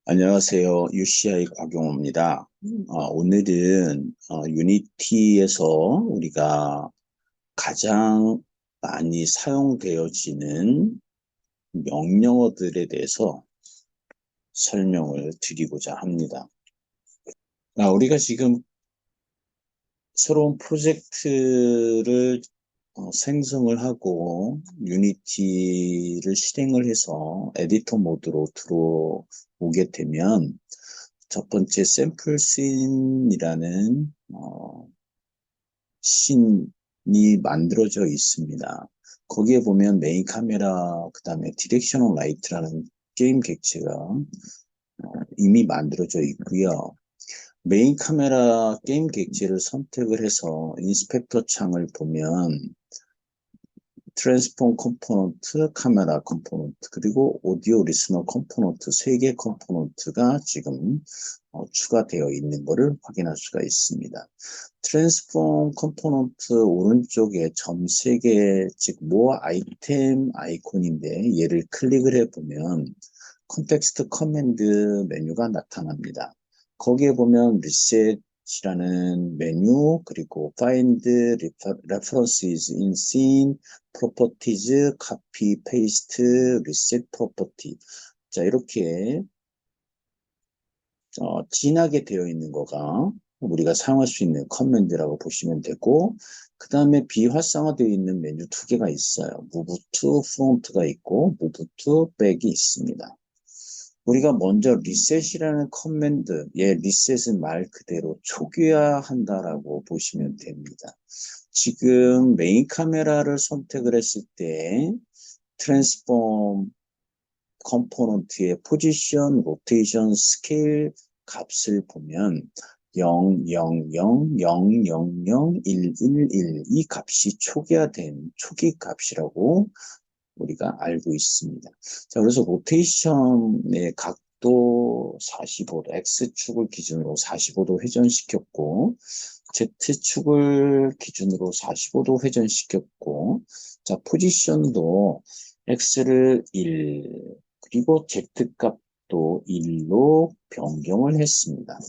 안녕하세요. UCI 곽용호입니다. 오늘은 유니티에서 우리가 가장 많이 사용되어지는 명령어들에 대해서 설명을 드리고자 합니다. 우리가 지금 새로운 프로젝트를 생성을 하고 유니티를 실행을 해서 에디터 모드로 들어오게 되면 첫 번째 샘플 씬이라는 씬이 만들어져 있습니다. 거기에 보면 메인 카메라, 그 다음에 디렉셔널 라이트라는 게임 객체가 이미 만들어져 있고요. 메인 카메라 게임 객체를 선택을 해서 인스펙터 창을 보면 트랜스폼 컴포넌트, 카메라 컴포넌트, 그리고 오디오 리스너 컴포넌트 3개 컴포넌트가 지금 추가되어 있는 것을 확인할 수가 있습니다. 트랜스폼 컴포넌트 오른쪽에 점 3개, 즉 모어 아이템 아이콘인데 얘를 클릭을 해보면 컨텍스트 커맨드 메뉴가 나타납니다. 거기에 보면 리셋이라는 메뉴, 그리고 find references in scene, properties, copy, paste, reset property. 자, 이렇게 진하게 되어 있는 거가 우리가 사용할 수 있는 커맨드라고 보시면 되고, 그 다음에 비활성화되어 있는 메뉴 2개가 있어요. move to front가 있고 move to back이 있습니다. 우리가 먼저 리셋이라는 커맨드, 리셋은 말 그대로 초기화한다라고 보시면 됩니다. 지금 메인 카메라를 선택을 했을 때 트랜스폼 컴포넌트의 포지션, 로테이션, 스케일 값을 보면 0, 0, 0, 0, 0, 0, 1, 1, 1 이 값이 초기화된 초기 값이라고 우리가 알고 있습니다. 자, 그래서 로테이션의 각도 45도, X축을 기준으로 45도 회전시켰고, Z축을 기준으로 45도 회전시켰고, 자, 포지션도 X를 1, 그리고 Z값도 1로 변경을 했습니다.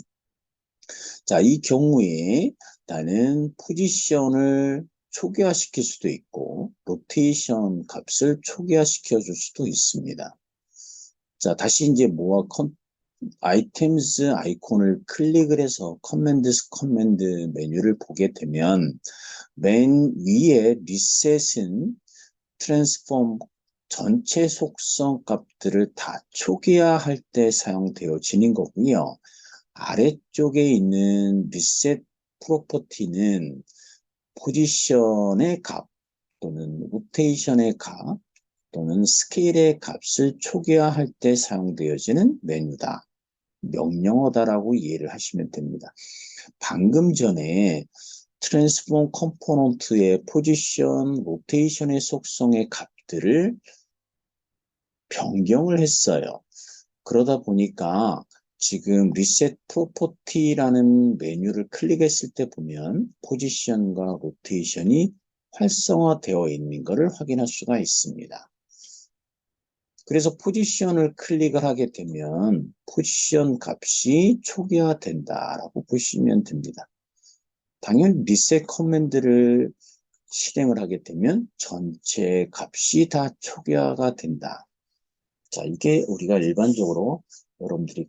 자, 이 경우에 나는 포지션을 초기화시킬 수도 있고 로테이션 값을 초기화시켜 줄 수도 있습니다. 자, 다시 이제 아이템즈 아이콘을 클릭을 해서 커맨드 메뉴를 보게 되면 맨 위에 리셋은 트랜스폼 전체 속성 값들을 다 초기화할 때 사용되어지는 거고요. 아래쪽에 있는 리셋 프로퍼티는 포지션의 값 또는 로테이션의 값 또는 스케일의 값을 초기화할 때 사용되어지는 메뉴다. 명령어다라고 이해를 하시면 됩니다. 방금 전에 트랜스폼 컴포넌트의 포지션, 로테이션의 속성의 값들을 변경을 했어요. 그러다 보니까 지금 리셋 프로퍼티라는 메뉴를 클릭했을 때 보면 포지션과 로테이션이 활성화되어 있는 것을 확인할 수가 있습니다. 그래서 포지션을 클릭을 하게 되면 포지션 값이 초기화된다라고 보시면 됩니다. 당연히 리셋 커맨드를 실행을 하게 되면 전체 값이 다 초기화가 된다. 자, 이게 우리가 일반적으로 여러분들이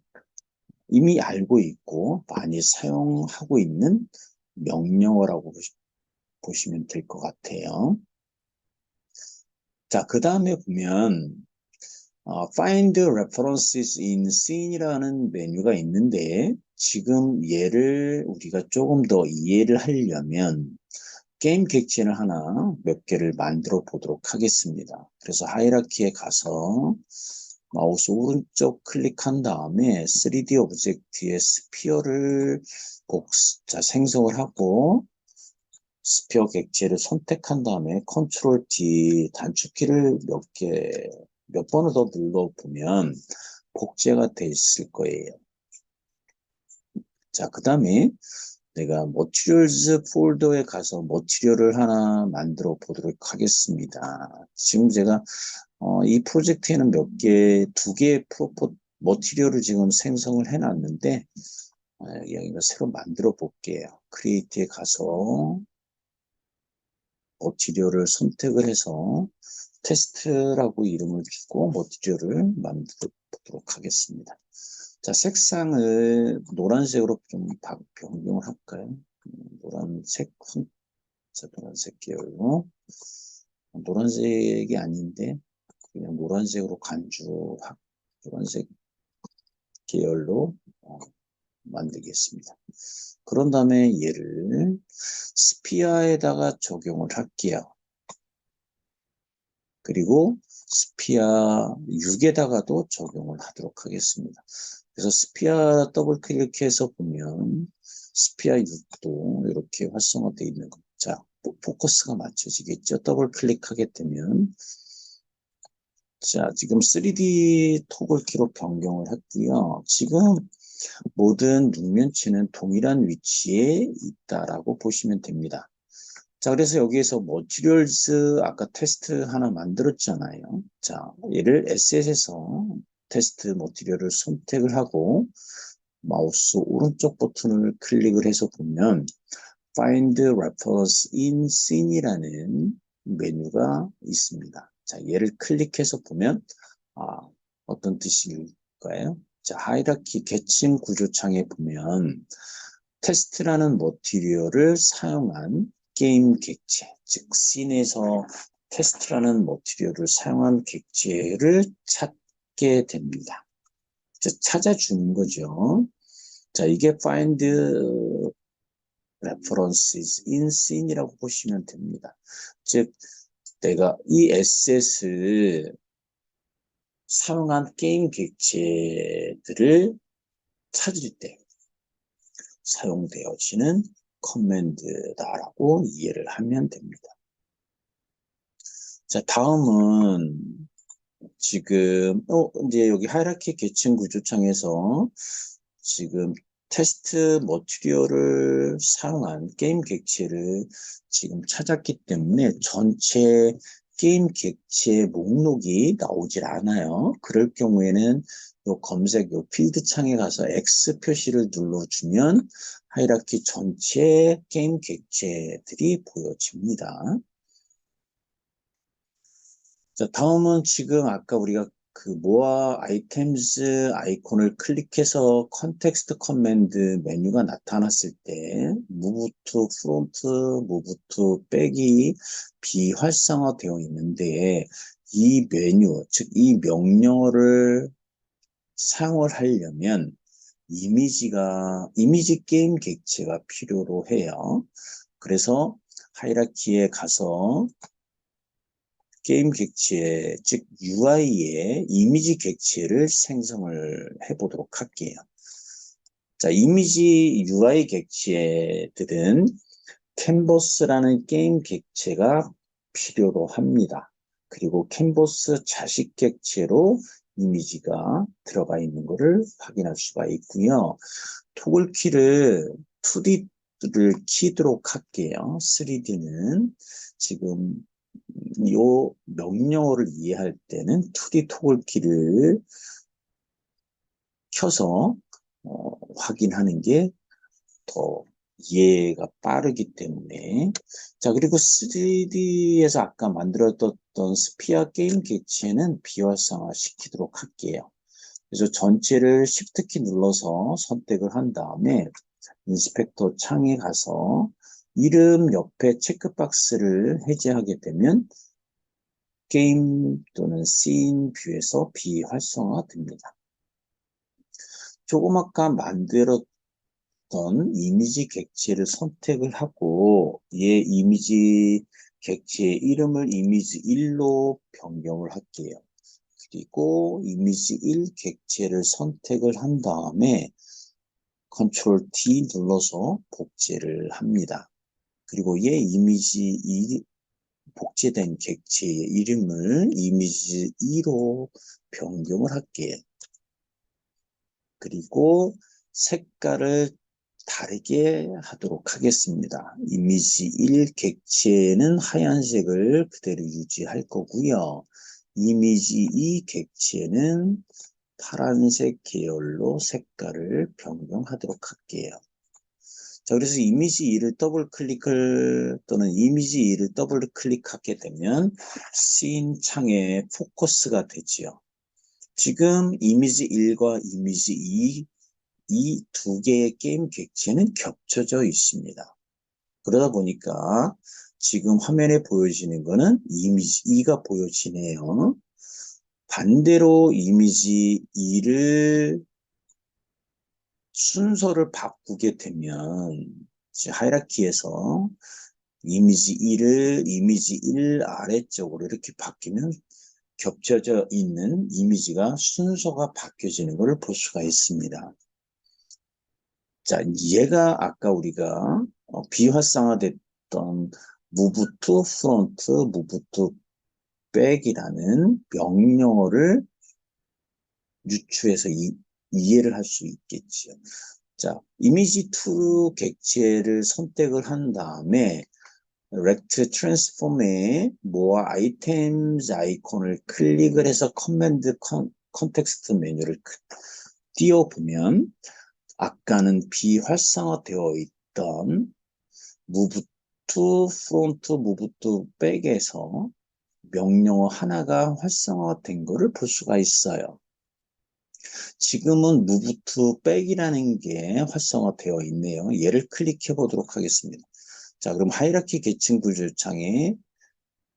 이미 알고 있고 많이 사용하고 있는 명령어라고 보시면 될 것 같아요. 자, 그 다음에 보면 Find References in Scene이라는 메뉴가 있는데 지금 얘를 우리가 조금 더 이해를 하려면 게임 객체를 하나 몇 개를 만들어 보도록 하겠습니다. 그래서 하이라키에 가서 마우스 오른쪽 클릭한 다음에 3D 오브젝트의 스피어를 생성을 하고 스피어 객체를 선택한 다음에 컨트롤 D 단축키를 몇 번을 더 눌러보면 복제가 돼 있을 거예요. 자, 그 다음에 내가 머티리얼즈 폴더에 가서 머티리얼을 하나 만들어 보도록 하겠습니다. 지금 제가 이 프로젝트에는 두 개의 머티리얼을 지금 생성을 해놨는데 여기가 새로 만들어 볼게요. 크리에이트에 가서 머티리얼을 선택을 해서 테스트라고 이름을 주고 머티리얼을 만들어 보도록 하겠습니다. 자, 색상을 노란색으로 좀 변경을 할까요? 노란색, 자, 노란색 계열로. 노란색이 아닌데, 그냥 노란색으로 노란색 계열로 만들겠습니다. 그런 다음에 얘를 스피어에다가 적용을 할게요. 그리고 스피어 6에다가도 적용을 하도록 하겠습니다. 그래서 스피어 더블 클릭해서 보면 스피어 6도 이렇게 활성화되어 있는 거. 자, 포커스가 맞춰지겠죠? 더블 클릭하게 되면. 자, 지금 3D 토글키로 변경을 했고요. 지금 모든 육면체는 동일한 위치에 있다라고 보시면 됩니다. 자, 그래서 여기에서 머티리얼스 아까 테스트 하나 만들었잖아요. 자, 얘를 에셋에서 테스트 머티리얼을 선택을 하고 마우스 오른쪽 버튼을 클릭을 해서 보면 Find Reference in Scene이라는 메뉴가 있습니다. 자, 얘를 클릭해서 보면 어떤 뜻일까요? 자, 하이라키 계층 구조창에 보면 테스트라는 머티리얼을 사용한 게임 객체, 즉 씬에서 테스트라는 머티리얼을 사용한 객체를 찾게 됩니다. 찾아주는 거죠. 자, 이게 find references in scene이라고 보시면 됩니다. 즉, 내가 이 에셋을 사용한 게임 객체들을 찾을 때 사용되어지는 커맨드다라고 이해를 하면 됩니다. 자, 다음은 지금 이제 여기 하이라키 계층 구조창에서 지금 테스트 머티리얼을 사용한 게임 객체를 지금 찾았기 때문에 전체 게임 객체 목록이 나오질 않아요. 그럴 경우에는 요 검색 요 필드 창에 가서 X 표시를 눌러주면 하이라키 전체 게임 객체들이 보여집니다. 자, 다음은 지금 아까 우리가 그 모아 아이템즈 아이콘을 클릭해서 컨텍스트 커맨드 메뉴가 나타났을 때 move to front, move to back이 비활성화되어 있는데 이 메뉴, 즉 이 명령어를 사용을 하려면 이미지 게임 객체가 필요로 해요. 그래서 하이라키에 가서 게임 객체, 즉 UI의 이미지 객체를 생성을 해보도록 할게요. 자, 이미지 UI 객체들은 캔버스라는 게임 객체가 필요로 합니다. 그리고 캔버스 자식 객체로 이미지가 들어가 있는 것을 확인할 수가 있고요. 토글 키를 2D를 키도록 할게요. 3D는 지금 이 명령어를 이해할 때는 2D 토글 키를 켜서 확인하는 게 더 이해가 빠르기 때문에. 자, 그리고 3D에서 아까 만들었던 스피어 게임 객체는 비활성화 시키도록 할게요. 그래서 전체를 Shift 키 눌러서 선택을 한 다음에 인스펙터 창에 가서 이름 옆에 체크박스를 해제하게 되면 게임 또는 씬 뷰에서 비활성화됩니다. 조금 아까 만들었던 이미지 객체를 선택을 하고 얘 이미지 객체의 이름을 이미지 1로 변경을 할게요. 그리고 이미지 1 객체를 선택을 한 다음에 컨트롤 D 눌러서 복제를 합니다. 그리고 얘 이미지 2 복제된 객체의 이름을 이미지 2로 변경을 할게요. 그리고 색깔을 다르게 하도록 하겠습니다. 이미지 1 객체는 하얀색을 그대로 유지할 거고요. 이미지 2 객체는 파란색 계열로 색깔을 변경하도록 할게요. 자, 그래서 이미지 2를 더블 클릭을 또는 이미지 2를 더블 클릭하게 되면 씬 창에 포커스가 되지요. 지금 이미지 1과 이미지 2, 이 두 개의 게임 객체는 겹쳐져 있습니다. 그러다 보니까 지금 화면에 보여지는 거는 이미지 2가 보여지네요. 반대로 이미지 2를 순서를 바꾸게 되면 하이라키에서 이미지 2를 이미지 1 아래쪽으로 이렇게 바뀌면 겹쳐져 있는 이미지가 순서가 바뀌어지는 것을 볼 수가 있습니다. 자, 얘가 아까 우리가 비활성화됐던 move to front, move to back이라는 명령어를 유추해서 이해를 할 수 있겠지요. 자, 이미지 2 객체를 선택을 한 다음에 Rect 트랜스폼에 More Items 아이콘을 클릭을 해서 커맨드 컨텍스트 메뉴를 띄워보면 아까는 비활성화되어 있던 Move to Front, Move to Back에서 명령어 하나가 활성화된 것을 볼 수가 있어요. 지금은 Move to Back이라는 게 활성화되어 있네요. 얘를 클릭해 보도록 하겠습니다. 자, 그럼 하이라키 계층 구조창에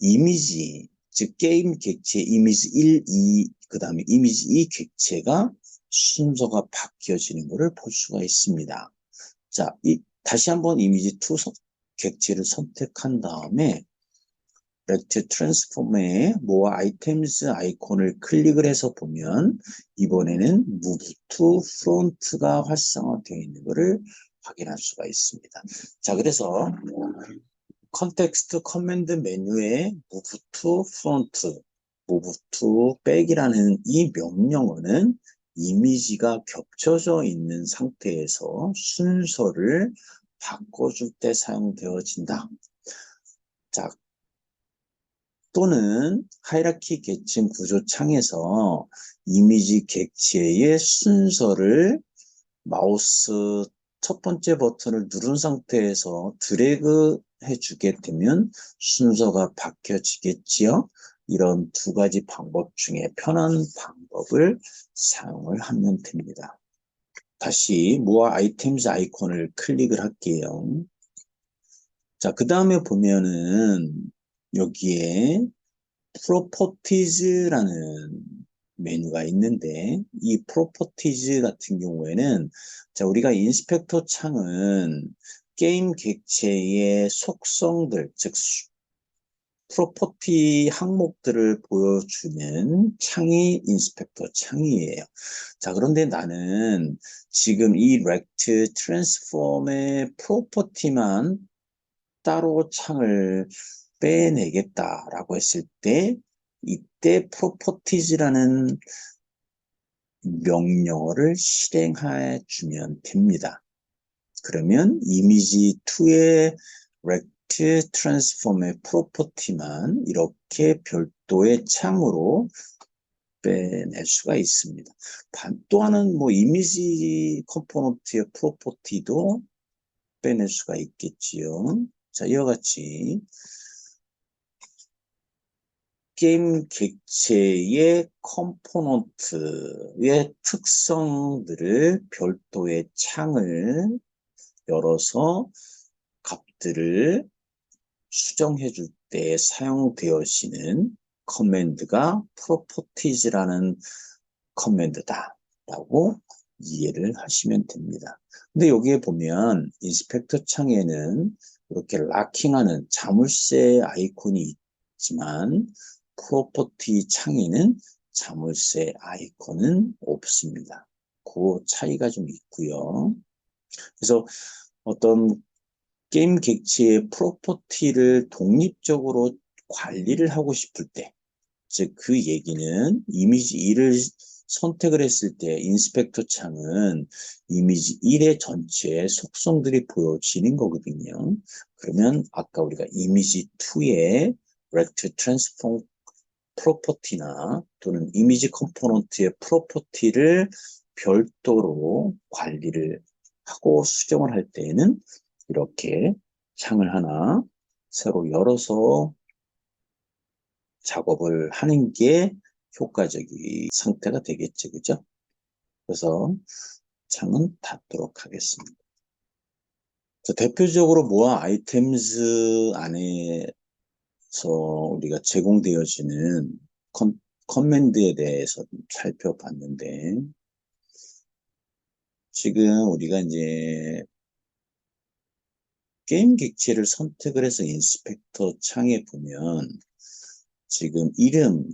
이미지, 즉 게임 객체 이미지 1, 2, 그 다음에 이미지 2 객체가 순서가 바뀌어지는 것을 볼 수가 있습니다. 자, 다시 한번 이미지 2 객체를 선택한 다음에 Rect 트랜스폼에 More Items 아이콘을 클릭을 해서 보면 이번에는 Move to Front가 활성화되어 있는 것을 확인할 수가 있습니다. 자, 그래서 컨텍스트 커맨드 메뉴에 Move to Front, Move to Back이라는 이 명령어는 이미지가 겹쳐져 있는 상태에서 순서를 바꿔줄 때 사용되어진다. 자, 또는 하이라키 계층 구조 창에서 이미지 객체의 순서를 마우스 첫 번째 버튼을 누른 상태에서 드래그 해주게 되면 순서가 바뀌어지겠지요. 이런 두 가지 방법 중에 편한 방법을 사용을 하면 됩니다. 다시 More Items 아이콘을 클릭을 할게요. 자, 그 다음에 보면은 여기에 프로퍼티즈라는 메뉴가 있는데 이 프로퍼티즈 같은 경우에는 자, 우리가 인스펙터 창은 게임 객체의 속성들, 즉 프로퍼티 항목들을 보여주는 창이 인스펙터 창이에요. 자, 그런데 나는 지금 이 Rect 트랜스폼의 프로퍼티만 따로 창을 빼내겠다라고 했을 때 이때 properties라는 명령어를 실행해 주면 됩니다. 그러면 이미지 2의 rect transform의 property만 이렇게 별도의 창으로 빼낼 수가 있습니다. 또 하나는 이미지 컴포넌트의 property도 빼낼 수가 있겠지요. 자, 이와 같이 게임 객체의 컴포넌트의 특성들을 별도의 창을 열어서 값들을 수정해 줄 때 사용되어지는 커맨드가 properties라는 커맨드다 라고 이해를 하시면 됩니다. 근데 여기에 보면 인스펙터 창에는 이렇게 락킹하는 자물쇠 아이콘이 있지만 프로퍼티 창에는 자물쇠 아이콘은 없습니다. 그 차이가 좀 있고요. 그래서 어떤 게임 객체의 프로퍼티를 독립적으로 관리를 하고 싶을 때, 즉 그 얘기는 이미지 1을 선택을 했을 때 인스펙터 창은 이미지 1의 전체 속성들이 보여지는 거거든요. 그러면 아까 우리가 이미지 2의 Rect 트랜스폼 프로퍼티나 또는 이미지 컴포넌트의 프로퍼티를 별도로 관리를 하고 수정을 할 때에는 이렇게 창을 하나 새로 열어서 작업을 하는 게 효과적인 상태가 되겠죠. 그죠? 그래서 창은 닫도록 하겠습니다. 대표적으로 모아 아이템즈 안에서 우리가 제공되어지는 커맨드에 대해서 살펴봤는데, 지금 우리가 이제 게임 객체를 선택을 해서 인스펙터 창에 보면 지금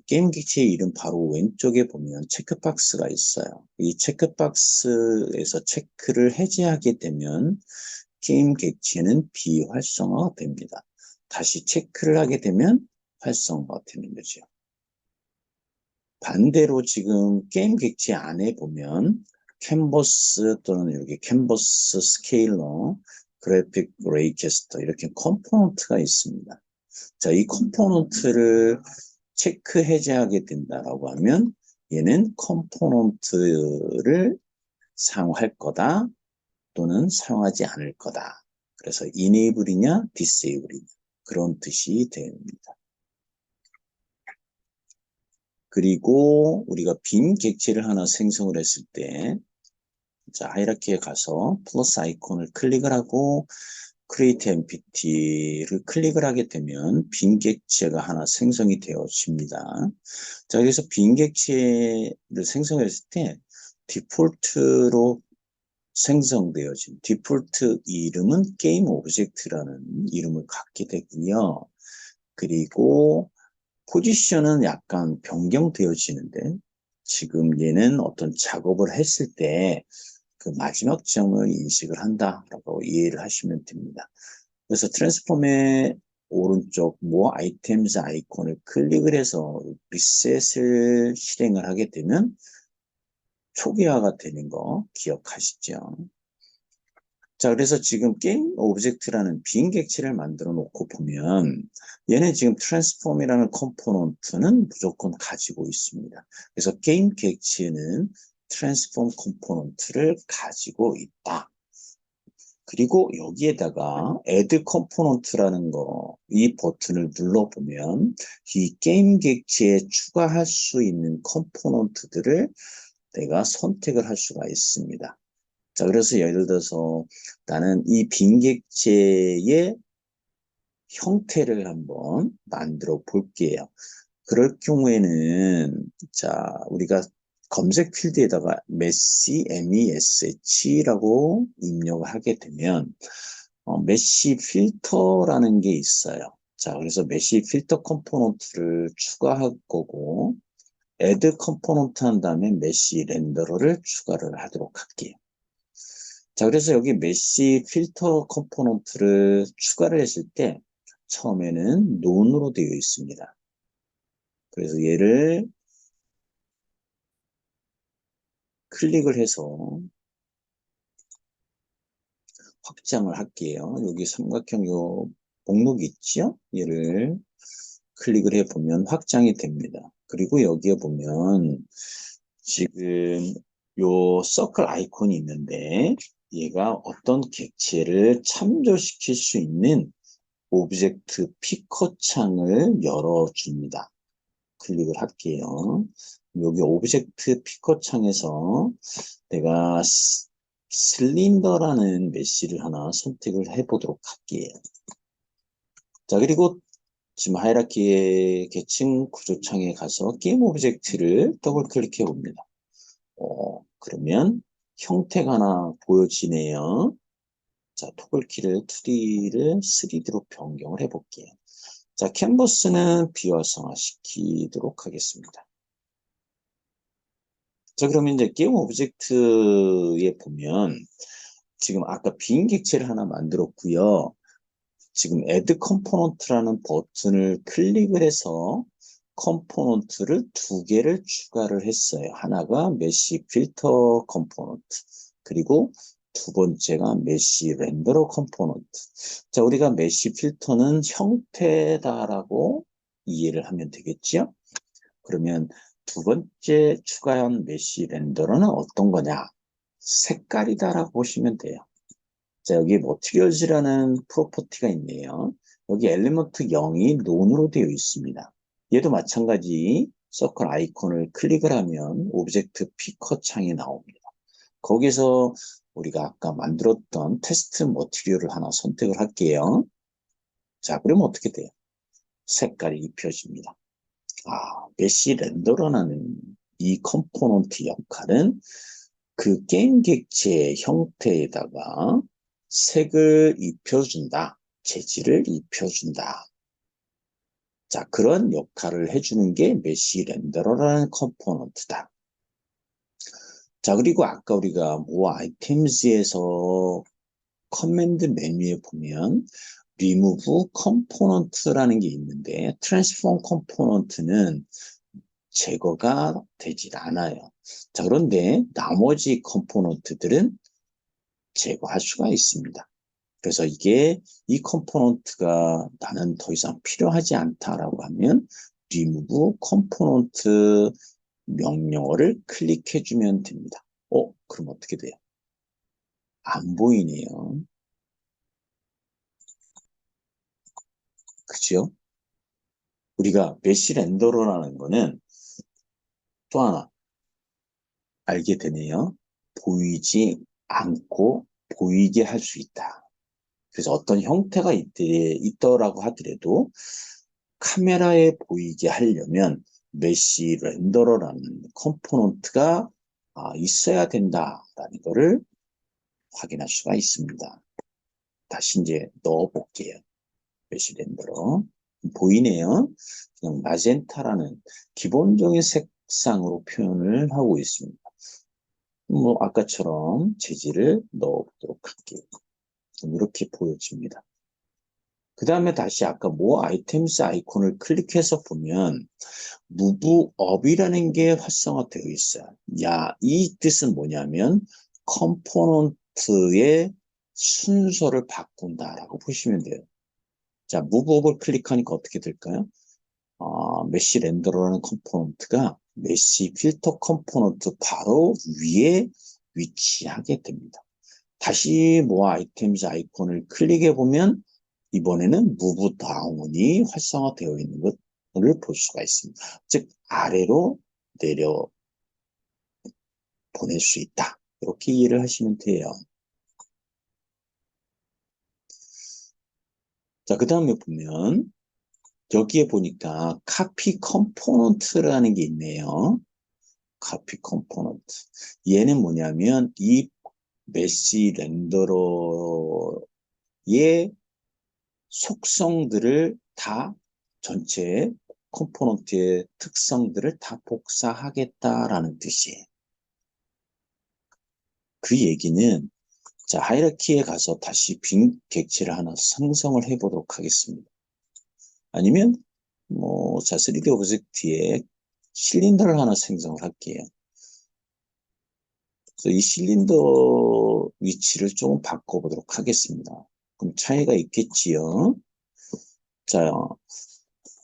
게임 객체의 이름 바로 왼쪽에 보면 체크박스가 있어요. 이 체크박스에서 체크를 해제하게 되면 게임 객체는 비활성화가 됩니다. 다시 체크를 하게 되면 활성화가 되는 거죠. 반대로 지금 게임 객체 안에 보면 캔버스 또는 여기 캔버스 스케일러, 그래픽 레이캐스터 이렇게 컴포넌트가 있습니다. 자, 이 컴포넌트를 체크 해제하게 된다라고 하면 얘는 컴포넌트를 사용할 거다 또는 사용하지 않을 거다. 그래서 enable이냐 disable이냐 그런 뜻이 됩니다. 그리고 우리가 빈 객체를 하나 생성을 했을 때, 자, 하이라키에 가서 플러스 아이콘을 클릭을 하고 Create MPT를 클릭을 하게 되면 빈 객체가 하나 생성이 되어집니다. 자, 여기서 빈 객체를 생성했을 때 디폴트로 생성되어진 디폴트 이름은 게임 오브젝트라는 이름을 갖게 되고요. 그리고 포지션은 약간 변경되어지는데 지금 얘는 어떤 작업을 했을 때 그 마지막 점을 인식을 한다라고 이해를 하시면 됩니다. 그래서 트랜스폼의 오른쪽 뭐 아이템즈 아이콘을 클릭을 해서 리셋을 실행을 하게 되면 초기화가 되는 거 기억하시죠? 자, 그래서 지금 게임 오브젝트라는 빈 객체를 만들어 놓고 보면 얘네 지금 트랜스폼이라는 컴포넌트는 무조건 가지고 있습니다. 그래서 게임 객체는 트랜스폼 컴포넌트를 가지고 있다. 그리고 여기에다가 add 컴포넌트라는 거, 이 버튼을 눌러보면 이 게임 객체에 추가할 수 있는 컴포넌트들을 내가 선택을 할 수가 있습니다. 자, 그래서 예를 들어서 나는 이 빈객체의 형태를 한번 만들어 볼게요. 그럴 경우에는, 자, 우리가 검색 필드에다가 메시, MESH라고 입력을 하게 되면, 메시 필터라는 게 있어요. 자, 그래서 메시 필터 컴포넌트를 추가할 거고, add 컴포넌트 한 다음에 메시 렌더러를 추가를 하도록 할게요. 자, 그래서 여기 메시 필터 컴포넌트를 추가를 했을 때 처음에는 논으로 되어 있습니다. 그래서 얘를 클릭을 해서 확장을 할게요. 여기 삼각형 요 목록이 있죠? 얘를 클릭을 해보면 확장이 됩니다. 그리고 여기에 보면 지금 요 서클 아이콘이 있는데 얘가 어떤 객체를 참조시킬 수 있는 오브젝트 피커 창을 열어줍니다. 클릭을 할게요. 여기 오브젝트 피커 창에서 내가 슬린더라는 메시를 하나 선택을 해보도록 할게요. 자, 그리고 지금 하이라키의 계층 구조창에 가서 게임 오브젝트를 더블 클릭해 봅니다. 그러면 형태가 하나 보여지네요. 자, 토글키를 2D를 3D로 변경을 해볼게요. 자, 캔버스는 비활성화 시키도록 하겠습니다. 자, 그러면 이제 게임 오브젝트에 보면 지금 아까 빈 객체를 하나 만들었고요. 지금 add 컴포넌트라는 버튼을 클릭을 해서 컴포넌트를 2개를 추가를 했어요. 하나가 메시 필터 컴포넌트, 그리고 두 번째가 메시 렌더러 컴포넌트. 자, 우리가 메시 필터는 형태다라고 이해를 하면 되겠죠? 그러면 두 번째 추가한 메쉬 렌더러는 어떤 거냐? 색깔이다라고 보시면 돼요. 자, 여기 머티리얼즈라는 프로퍼티가 있네요. 여기 엘리먼트 0이 논으로 되어 있습니다. 얘도 마찬가지 서클 아이콘을 클릭을 하면 오브젝트 피커 창이 나옵니다. 거기서 우리가 아까 만들었던 테스트 머티리얼을 하나 선택을 할게요. 자, 그러면 어떻게 돼요? 색깔이 입혀집니다. 메쉬 렌더러라는 이 컴포넌트 역할은 그 게임 객체의 형태에다가 색을 입혀준다. 재질을 입혀준다. 자, 그런 역할을 해주는 게 메쉬 렌더러라는 컴포넌트다. 자, 그리고 아까 우리가 뭐 아이템즈에서 커맨드 메뉴에 보면 remove component라는 게 있는데 transform component는 제거가 되질 않아요. 자, 그런데 나머지 컴포넌트들은 제거할 수가 있습니다. 그래서 이게 이 컴포넌트가 나는 더 이상 필요하지 않다라고 하면 remove component 명령어를 클릭해주면 됩니다. 그럼 어떻게 돼요? 안 보이네요. 그죠? 우리가 메쉬 렌더러라는 거는 또 하나 알게 되네요. 보이지 않고 보이게 할 수 있다. 그래서 어떤 형태가 있더라고 하더라도 카메라에 보이게 하려면 메쉬 렌더러라는 컴포넌트가 있어야 된다라는 것을 확인할 수가 있습니다. 다시 이제 넣어 볼게요. 메쉬 렌더러. 보이네요. 그냥 마젠타라는 기본적인 색상으로 표현을 하고 있습니다. 뭐 아까처럼 재질을 넣어 보도록 할게요. 이렇게 보여집니다. 그 다음에 다시 아까 뭐 아이템스 아이콘을 클릭해서 보면 move up이라는 게 활성화되어 있어요. 이 뜻은 뭐냐면 컴포넌트의 순서를 바꾼다라고 보시면 돼요. 자, move up을 클릭하니까 어떻게 될까요? 메쉬 렌더러라는 컴포넌트가 메쉬 필터 컴포넌트 바로 위에 위치하게 됩니다. 다시 뭐 아이템즈 아이콘을 클릭해 보면 이번에는 move down이 활성화되어 있는 것을 볼 수가 있습니다. 즉 아래로 내려 보낼 수 있다. 이렇게 이해를 하시면 돼요. 자, 그 다음에 보면 여기에 보니까 copy component라는 게 있네요. copy component. 얘는 뭐냐면 이 메쉬 렌더러의 속성들을 다 전체 컴포넌트의 특성들을 다 복사하겠다라는 뜻이에요. 그 얘기는 자, 하이라키에 가서 다시 빈 객체를 하나 생성을 해보도록 하겠습니다. 아니면 자, 3D 오브젝트에 실린더를 하나 생성을 할게요. 그래서 이 실린더 위치를 조금 바꿔보도록 하겠습니다. 그럼 차이가 있겠지요. 자,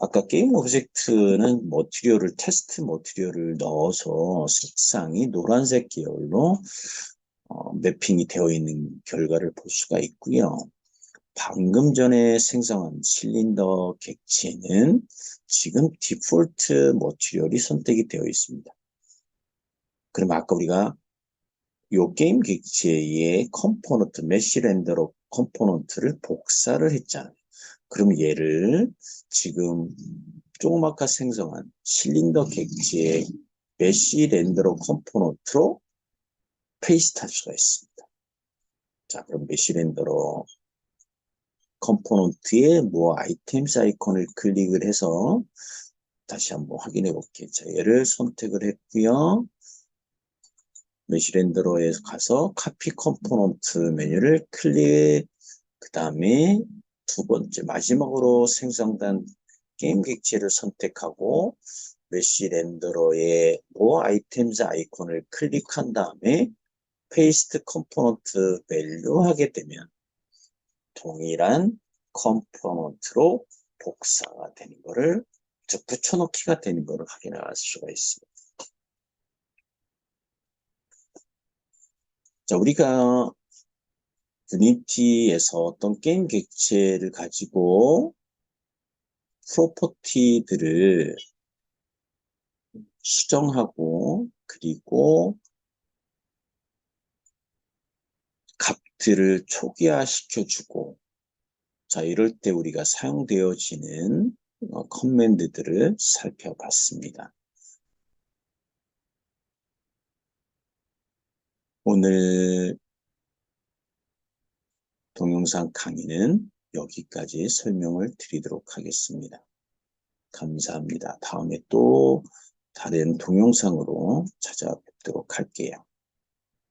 아까 게임 오브젝트는 테스트 머티리얼을 넣어서 색상이 노란색 계열로 매핑이 되어 있는 결과를 볼 수가 있고요. 방금 전에 생성한 실린더 객체는 지금 디폴트 머티리얼이 선택이 되어 있습니다. 그럼 아까 우리가 이 게임 객체의 컴포넌트, 메쉬 렌더러 컴포넌트를 복사를 했잖아요. 그럼 얘를 지금 조그맣게 생성한 실린더 객체의 메쉬 렌더러 컴포넌트로 페이스트 할 수가 있습니다. 자, 그럼 메쉬 렌더러 컴포넌트에 뭐 아이템스 아이콘을 클릭을 해서 다시 한번 확인해 볼게요. 자, 얘를 선택을 했고요. 메쉬 렌더러에 가서 카피 컴포넌트 메뉴를 클릭, 그 다음에 두 번째 마지막으로 생성된 게임 객체를 선택하고 메쉬 렌더러의 뭐 아이템즈 아이콘을 클릭한 다음에 페이스트 컴포넌트 밸류 하게 되면 동일한 컴포넌트로 복사가 되는 것을 직접 붙여넣기가 되는 것을 확인할 수가 있습니다. 자, 우리가 유니티에서 어떤 게임 객체를 가지고 프로퍼티들을 수정하고 그리고 값들을 초기화시켜주고 자, 이럴 때 우리가 사용되어지는 커맨드들을 살펴봤습니다. 오늘 동영상 강의는 여기까지 설명을 드리도록 하겠습니다. 감사합니다. 다음에 또 다른 동영상으로 찾아뵙도록 할게요.